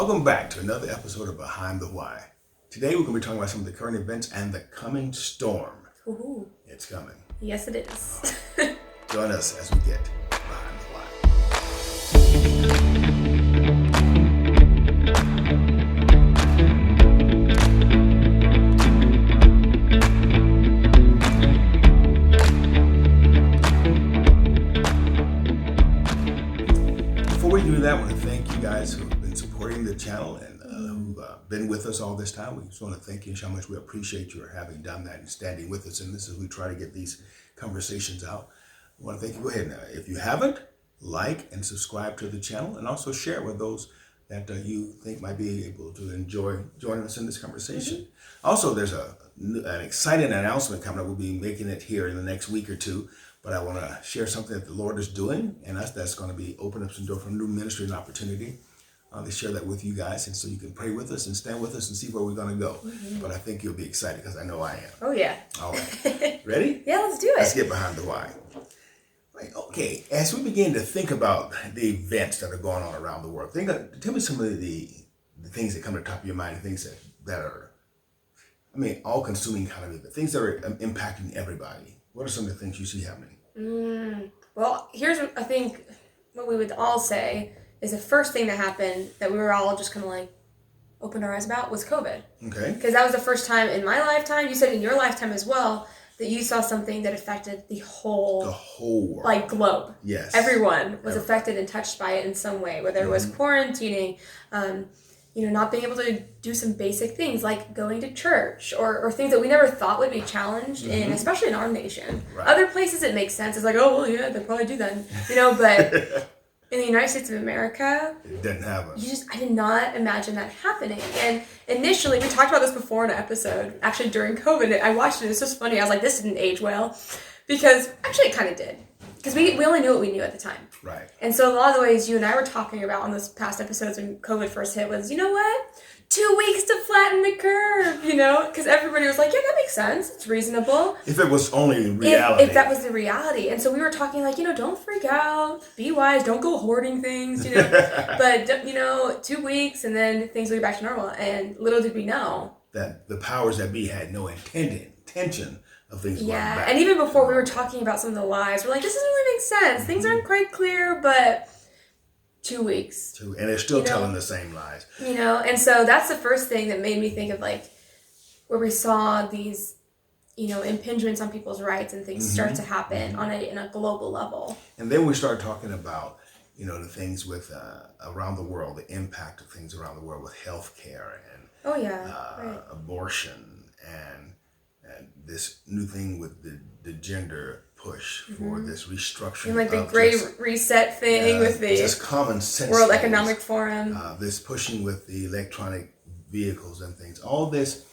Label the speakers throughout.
Speaker 1: Welcome back to another episode of Behind the Why. Today we're going to be talking about some of the current events and the coming storm.
Speaker 2: Ooh.
Speaker 1: It's coming.
Speaker 2: Yes, it is.
Speaker 1: Join us as we get Behind the Why. Before we do that, I want to thank you guys who have been supporting the channel and who've been with us all this time. We just want to thank you and how much we appreciate your having done that and standing with us in this as we try to get these conversations out. I want to thank you. Go ahead now. If you haven't, like and subscribe to the channel and also share it with those that you think might be able to enjoy joining us in this conversation. Also, there's an exciting announcement coming up. We'll be making it here in the next week or two. But I want to share something that the Lord is doing, and that's going to be open up some door for new ministry and opportunity. To share that with you guys, and so you can pray with us and stand with us and see where we're going to go. But I think you'll be excited because I know I am.
Speaker 2: Oh, yeah.
Speaker 1: All right. Ready?
Speaker 2: Yeah, let's do it.
Speaker 1: Let's get behind the why. Right, okay, as we begin to think about the events that are going on around the world, tell me some of the things that come to the top of your mind, things that are, all-consuming kind of things that are impacting everybody. What are some of the things you see happening?
Speaker 2: Well, here's what I think what we would all say is the first thing that happened that we were all just kind of like opened our eyes about was COVID.
Speaker 1: Okay.
Speaker 2: Because that was the first time in my lifetime, you said in your lifetime as well, that you saw something that affected the whole
Speaker 1: world.
Speaker 2: Like globe.
Speaker 1: Yes.
Speaker 2: Everyone was affected and touched by it in some way, whether it was quarantining, not being able to do some basic things like going to church or things that we never thought would be challenged in, especially in our nation.
Speaker 1: Right.
Speaker 2: Other places it makes sense. It's like, oh, well, yeah, they probably do that, but in the United States of America,
Speaker 1: it didn't happen.
Speaker 2: I did not imagine that happening. And initially, we talked about this before in an episode, actually during COVID. I watched it, it's just funny. I was like, this didn't age well. Because actually it kind of did. Because we only knew what we knew at the time.
Speaker 1: Right.
Speaker 2: And so a lot of the ways you and I were talking about on those past episodes when COVID first hit was, you know what? 2 weeks to flatten the curve, because everybody was like, yeah, that makes sense. It's reasonable.
Speaker 1: If it was only reality.
Speaker 2: If that was the reality. And so we were talking like, don't freak out. Be wise. Don't go hoarding things, But, 2 weeks and then things will get back to normal. And little did we know
Speaker 1: that the powers that be had no intention of things going back.
Speaker 2: And even before we were talking about some of the lies, we're like, this doesn't really make sense. Things aren't quite clear, but 2 weeks.
Speaker 1: And they're still telling the same lies.
Speaker 2: And so that's the first thing that made me think of like where we saw these, impingements on people's rights and things start to happen in a global level.
Speaker 1: And then we start talking about, the things with around the world, the impact of things around the world with healthcare and abortion and this new thing with the gender push for this restructuring.
Speaker 2: And like the great reset thing with the
Speaker 1: just common sense
Speaker 2: World
Speaker 1: things.
Speaker 2: Economic Forum.
Speaker 1: This pushing with the electronic vehicles and things. All this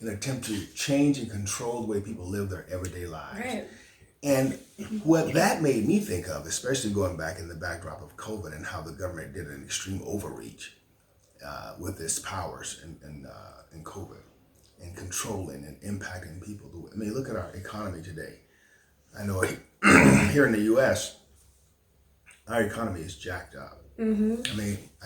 Speaker 1: in an attempt to change and control the way people live their everyday lives.
Speaker 2: Right.
Speaker 1: And what that made me think of, especially going back in the backdrop of COVID and how the government did an extreme overreach with its powers in COVID. And controlling and impacting people. Look at our economy today. I know here in the U.S., our economy is jacked up.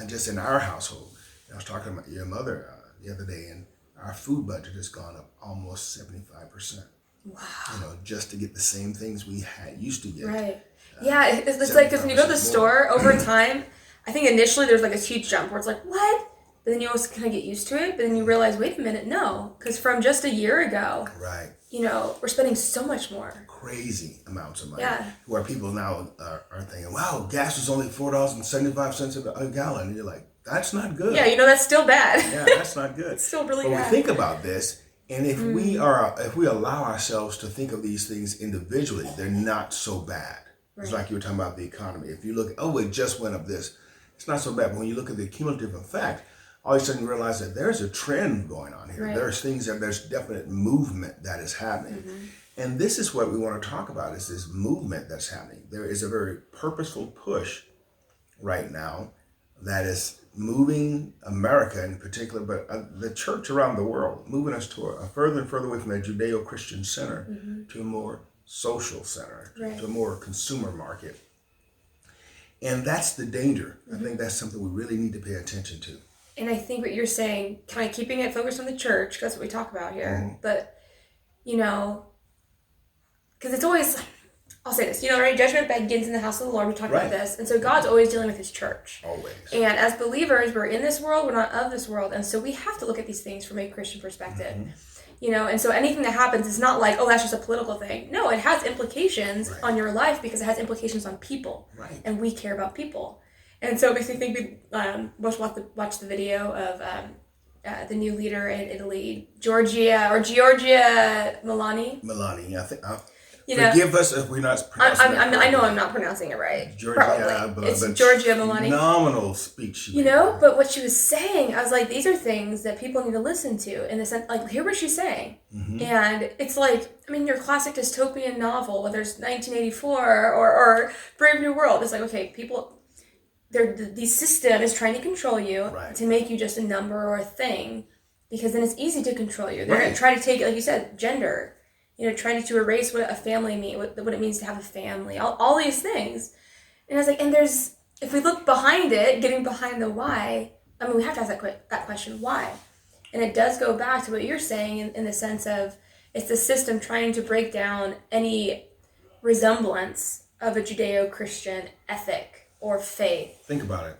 Speaker 1: Just in our household, I was talking about your mother the other day, and our food budget has gone up almost 75%.
Speaker 2: Wow.
Speaker 1: Just to get the same things we used to get.
Speaker 2: Right. It's like, because when you go to the store over time, I think initially there's like this huge jump where it's like, what? But then you also kind of get used to it. But then you realize, wait a minute, no. Because from just a year ago,
Speaker 1: right,
Speaker 2: we're spending so much more.
Speaker 1: Crazy amounts of money.
Speaker 2: Yeah. Where
Speaker 1: people now are thinking, wow, gas is only $4.75 a gallon. And you're like, that's not good.
Speaker 2: Yeah, that's still bad.
Speaker 1: Yeah, that's not good.
Speaker 2: It's still really
Speaker 1: bad.
Speaker 2: But
Speaker 1: we think about this, and if we allow ourselves to think of these things individually, they're not so bad. Right. It's like you were talking about the economy. If you look, it just went up this. It's not so bad. But when you look at the cumulative effect, all of a sudden you realize that there's a trend going on here. Right. There's definite movement that is happening. And this is what we want to talk about, is this movement that's happening. There is a very purposeful push right now that is moving America in particular, but the church around the world, moving us to a further and further away from a Judeo-Christian center to a more social center, to a more consumer market. And that's the danger. I think that's something we really need to pay attention to.
Speaker 2: And I think what you're saying, kind of keeping it focused on the church, 'cause that's what we talk about here. But, you know, because it's always, I'll say this, you know, right? Judgment begins in the house of the Lord. We talked about this. And so God's always dealing with his church.
Speaker 1: Always.
Speaker 2: And as believers, we're in this world, we're not of this world. And so we have to look at these things from a Christian perspective. You know, and so anything that happens is not like, oh, that's just a political thing. No, it has implications on your life because it has implications on people.
Speaker 1: Right.
Speaker 2: And we care about people. And so it makes me think we watch the video of the new leader in Italy, Giorgia Meloni.
Speaker 1: Meloni, I think.
Speaker 2: You know,
Speaker 1: forgive us if we're not pronouncing
Speaker 2: I know I'm not pronouncing it right.
Speaker 1: Giorgia,
Speaker 2: it's Giorgia Meloni.
Speaker 1: Phenomenal speech.
Speaker 2: You know, but what she was saying, I was like, these are things that people need to listen to in the sense, like, hear what she's saying. And it's like, I mean, your classic dystopian novel, whether it's 1984 or Brave New World, it's like, okay, people, the system is trying to control you to make you just a number or a thing, because then it's easy to control you. They're going to try to take, like you said, gender, you know, trying to erase what a family means, what it means to have a family, all these things. And I was like, and there's, if we look behind it, getting behind the why, I mean, we have to ask that question, why? And it does go back to what you're saying in the sense of it's the system trying to break down any resemblance of a Judeo-Christian ethic or faith.
Speaker 1: Think about it.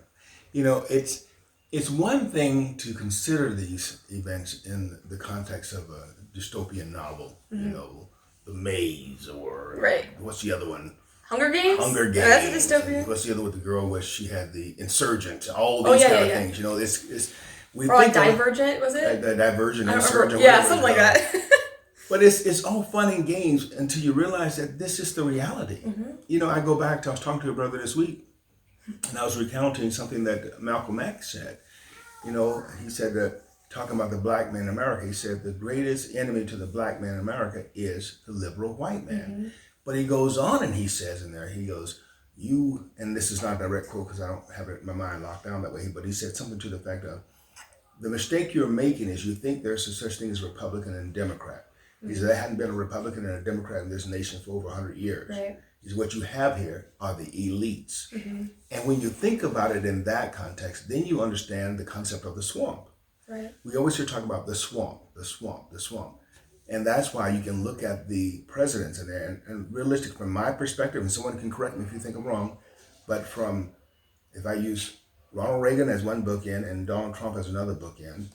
Speaker 1: You know, it's one thing to consider these events in the context of a dystopian novel, you know, The Maze or what's the other one?
Speaker 2: Hunger Games?
Speaker 1: Hunger Games.
Speaker 2: That's a dystopian.
Speaker 1: What's the other with the girl where she had the Insurgent? All these kind of things. You know, we
Speaker 2: or like Divergent, was it?
Speaker 1: Divergent, Insurgent.
Speaker 2: Yeah, something like that.
Speaker 1: But it's all fun and games until you realize that this is the reality. You know, I go back to, I was talking to a brother this week, and I was recounting something that Malcolm X said. You know, he said that, talking about the black man in America, he said the greatest enemy to the black man in America is the liberal white man. But he goes on and he says in there, he goes, you, and this is not a direct quote because I don't have it in my mind locked down that way, but he said something to the effect of, the mistake you're making is you think there's a such thing as Republican and Democrat. He said, there hadn't been a Republican and a Democrat in this nation for over 100 years. Is what you have here are the elites. And when you think about it in that context, then you understand the concept of the swamp. We always hear talk about the swamp, the swamp, the swamp. And that's why you can look at the presidents in there, and realistic from my perspective, and someone can correct me if you think I'm wrong, but from, if I use Ronald Reagan as one bookend and Donald Trump as another bookend,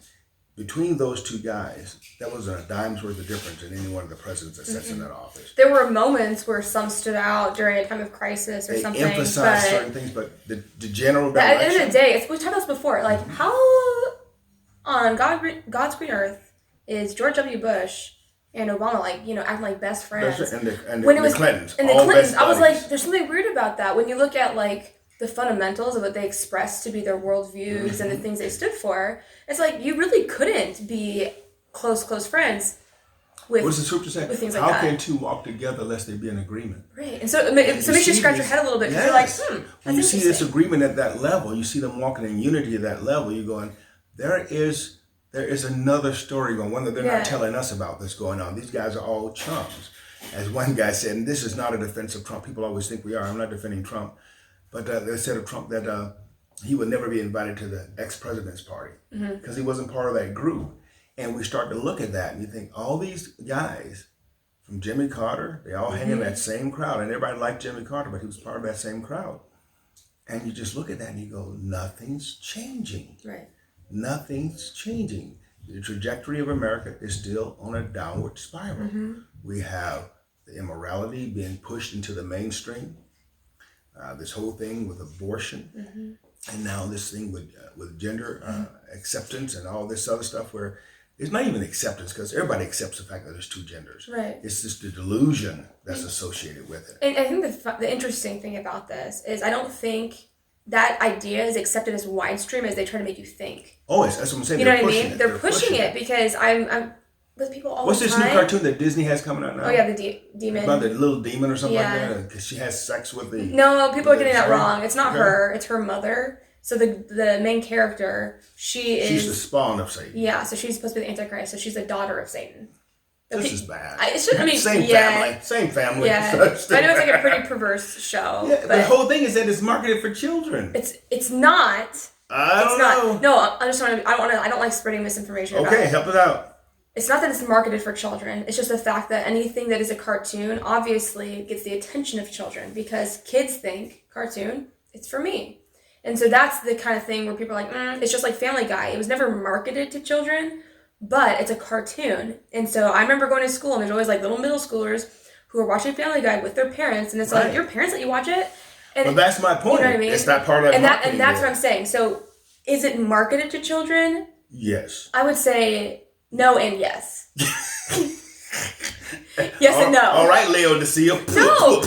Speaker 1: between those two guys, that wasn't a dime's worth of difference in any one of the presidents that sits in that office.
Speaker 2: There were moments where some stood out during a time of crisis or something.
Speaker 1: They emphasized certain things, but the general direction.
Speaker 2: At the end of the day, we've talked about this before, like how on God's green earth is George W. Bush and Obama, like, you know, acting like best friends.
Speaker 1: And the Clintons.
Speaker 2: And the Clintons. I was like, there's something weird about that. When you look at, like, the fundamentals of what they expressed to be their worldviews and the things they stood for, it's like, you really couldn't be close friends with,
Speaker 1: what does the scripture say?
Speaker 2: With things like
Speaker 1: How
Speaker 2: that.
Speaker 1: can two walk together lest they be in agreement?
Speaker 2: Right. And so it makes you scratch your head a little bit because you're like,
Speaker 1: when you see this agreement at that level, you see them walking in unity at that level, you're going, there is another story going, one that they're not telling us about that's going on. These guys are all chums. As one guy said, and this is not a defense of Trump. People always think we are. I'm not defending Trump. But they said of Trump that he would never be invited to the ex-president's party because he wasn't part of that group. And we start to look at that and you think, all these guys from Jimmy Carter, they all hang in that same crowd. And everybody liked Jimmy Carter, but he was part of that same crowd. And you just look at that and you go, nothing's changing.
Speaker 2: Right.
Speaker 1: Nothing's changing. The trajectory of America is still on a downward spiral. We have the immorality being pushed into the mainstream. This whole thing with abortion, and now this thing with gender acceptance and all this other stuff where it's not even acceptance because everybody accepts the fact that there's two genders.
Speaker 2: Right.
Speaker 1: It's just the delusion that's associated with it.
Speaker 2: And I think the interesting thing about this is I don't think that idea is accepted as widestream as they try to make you think.
Speaker 1: Oh, that's what I'm saying.
Speaker 2: You know what I mean? They're pushing it because I'm with people all
Speaker 1: What's
Speaker 2: the time.
Speaker 1: What's this new cartoon that Disney has coming out now?
Speaker 2: Oh yeah, the demon.
Speaker 1: About the little demon or something like that? Because she has sex with the...
Speaker 2: No, people are getting that wrong. It's not her. It's her mother. So the main character, she's
Speaker 1: the spawn of Satan.
Speaker 2: Yeah, so she's supposed to be the Antichrist. So she's a daughter of Satan.
Speaker 1: This is bad. Same family.
Speaker 2: Yeah, I know it's like a pretty perverse show.
Speaker 1: Yeah, but the whole thing is that it's marketed for children.
Speaker 2: It's not.
Speaker 1: I don't know.
Speaker 2: No, I don't like spreading misinformation about
Speaker 1: Okay,
Speaker 2: it.
Speaker 1: help it out.
Speaker 2: It's not that it's marketed for children. It's just the fact that anything that is a cartoon obviously gets the attention of children because kids think cartoon, it's for me. And so that's the kind of thing where people are like, it's just like Family Guy. It was never marketed to children, but it's a cartoon. And so I remember going to school and there's always like little middle schoolers who are watching Family Guy with their parents. And it's like, your parents let you watch it? And
Speaker 1: well, that's my point. You know what I mean? It's not part of that marketing.
Speaker 2: And that's what I'm saying. So is it marketed to children?
Speaker 1: Yes.
Speaker 2: I would say no and yes. Yes and no.
Speaker 1: All right, Leo DeCio.
Speaker 2: No.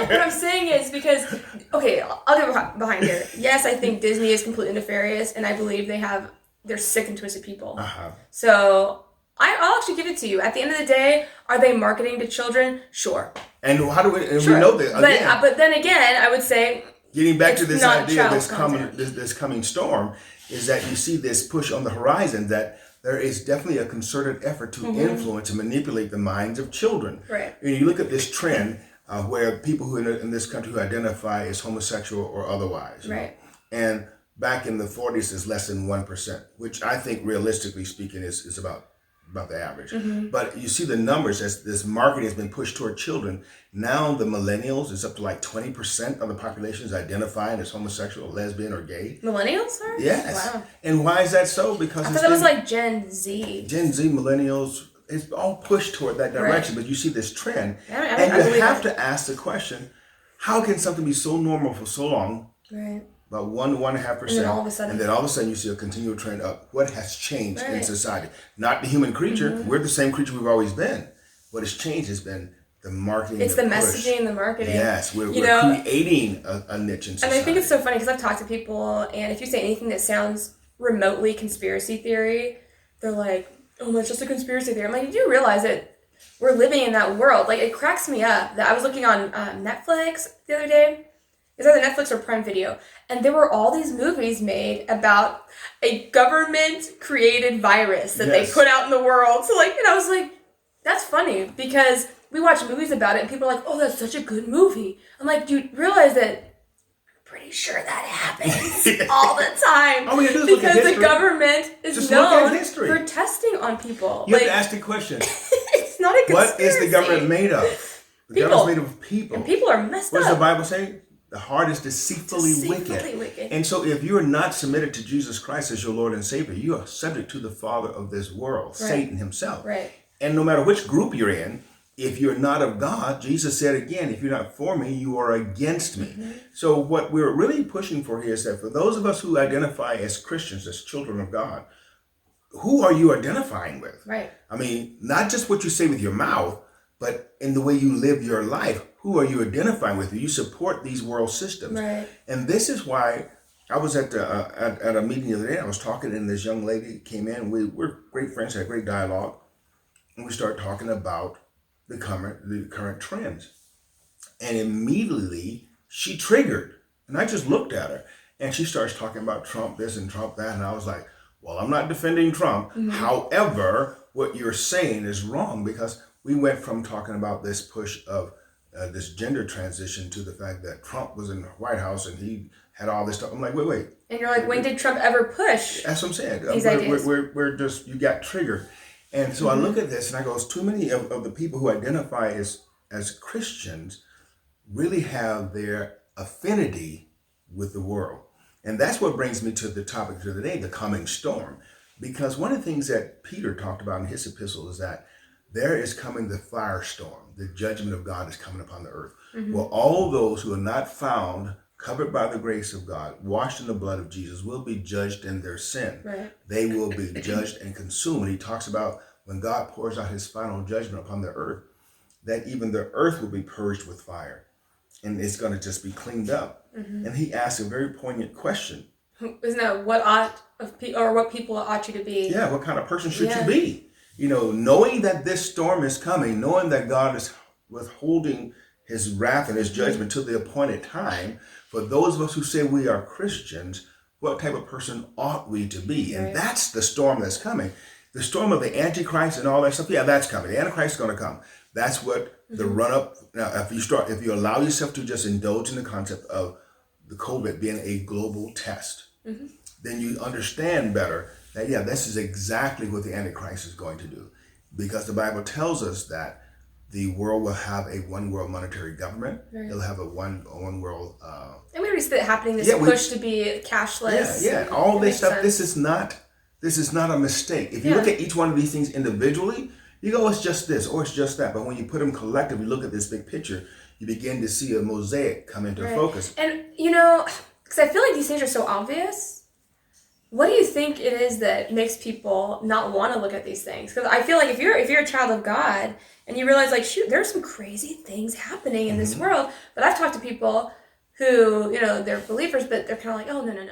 Speaker 2: What I'm saying is because, okay, I'll get behind here. Yes, I think Disney is completely nefarious, and I believe they're sick and twisted people.
Speaker 1: Uh-huh.
Speaker 2: So I'll actually give it to you. At the end of the day, are they marketing to children? Sure.
Speaker 1: And how do we? And
Speaker 2: sure.
Speaker 1: We know that again.
Speaker 2: But then again, I would say,
Speaker 1: getting back to this idea of this coming storm, is that you see this push on the horizon that there is definitely a concerted effort to influence and manipulate the minds of children.
Speaker 2: Right.
Speaker 1: And you look at this trend where people who in this country who identify as homosexual or otherwise,
Speaker 2: right,
Speaker 1: and back in the 40s is less than 1%, which I think realistically speaking is about the average. But you see the numbers as this marketing has been pushed toward children. Now the millennials is up to like 20% of the population is identifying as homosexual, lesbian, or gay.
Speaker 2: Millennials are?
Speaker 1: Yes.
Speaker 2: Wow.
Speaker 1: And why is that so? Because
Speaker 2: I thought that was like Gen Z.
Speaker 1: Gen Z, millennials, it's all pushed toward that direction. Right. But you see this trend.
Speaker 2: And
Speaker 1: you have to ask the question, how can something be so normal for so long?
Speaker 2: Right.
Speaker 1: About 1.5%,
Speaker 2: and then all of a sudden
Speaker 1: you see a continual trend up. What has changed in society? Not the human creature. We're the same creature we've always been. What has changed has been the marketing.
Speaker 2: It's the messaging, the marketing.
Speaker 1: Yes, we're creating a niche in society.
Speaker 2: And I think it's so funny because I've talked to people, and if you say anything that sounds remotely conspiracy theory, they're like, "Oh, it's just a conspiracy theory." I'm like, "Do you realize that we're living in that world?" Like, it cracks me up that I was looking on Netflix the other day. It's either Netflix or Prime Video. And there were all these movies made about a government-created virus that they put out in the world. So, and I was like, that's funny because we watch movies about it and people are like, oh, that's such a good movie. I'm like, do you realize that I'm pretty sure that happens all the time?
Speaker 1: All we gotta do is
Speaker 2: because the government is known for testing on people.
Speaker 1: You have to ask the question.
Speaker 2: It's not a conspiracy.
Speaker 1: What is the government made of? The government's made of people.
Speaker 2: And people are messed up.
Speaker 1: What does the Bible say? The heart is deceitfully wicked. And so if you're not submitted to Jesus Christ as your Lord and Savior, you are subject to the father of this world, Satan himself.
Speaker 2: Right.
Speaker 1: And no matter which group you're in, if you're not of God, Jesus said again, if you're not for me, you are against me. So what we're really pushing for here is that for those of us who identify as Christians, as children of God, who are you identifying with?
Speaker 2: Right.
Speaker 1: I mean, not just what you say with your mouth, but in the way you live your life. Who are you identifying with? You support these world systems.
Speaker 2: Right.
Speaker 1: And this is why I was at a meeting the other day. I was talking, and this young lady came in. We're great friends, had a great dialogue. And we started talking about the current trends. And immediately she triggered. And I just looked at her. And she starts talking about Trump this and Trump that. And I was like, well, I'm not defending Trump. However, what you're saying is wrong, because we went from talking about this push of this gender transition to the fact that Trump was in the White House and he had all this stuff. I'm like, wait.
Speaker 2: And you're like, when did Trump ever push?
Speaker 1: That's what I'm saying.
Speaker 2: These ideas?
Speaker 1: We're just, you got triggered. And so I look at this and I go, too many of the people who identify as Christians really have their affinity with the world. And that's what brings me to the topic of the day, the coming storm. Because one of the things that Peter talked about in his epistle is that there is coming the firestorm. The judgment of God is coming upon the earth. Well, all those who are not found covered by the grace of God, washed in the blood of Jesus, will be judged in their sin.
Speaker 2: Right.
Speaker 1: They will be judged and consumed. And he talks about when God pours out his final judgment upon the earth, that even the earth will be purged with fire. And it's going to just be cleaned up. And he asks a very poignant question.
Speaker 2: Isn't that what people ought you to be?
Speaker 1: Yeah, what kind of person should you be? You know, knowing that this storm is coming, knowing that God is withholding his wrath and his judgment to the appointed time, for those of us who say we are Christians, what type of person ought we to be? And that's the storm that's coming. The storm of the Antichrist and all that stuff, that's coming. The Antichrist is going to come. That's what the run-up. Now, if you allow yourself to just indulge in the concept of the COVID being a global test, then you understand better that, yeah, this is exactly what the Antichrist is going to do. Because the Bible tells us that the world will have a one world monetary government. Right. It'll have a one world.
Speaker 2: And we already see that happening. This push to be cashless.
Speaker 1: Yeah. All this stuff. Sense. This is not a mistake. If you look at each one of these things individually, you go, it's just this or it's just that. But when you put them collectively, look at this big picture, you begin to see a mosaic come into focus.
Speaker 2: And because I feel like these things are so obvious. What do you think it is that makes people not want to look at these things? Because I feel like if you're a child of God and you realize, like, shoot, there's some crazy things happening in this world. But I've talked to people who, they're believers, but they're kind of like, oh, no.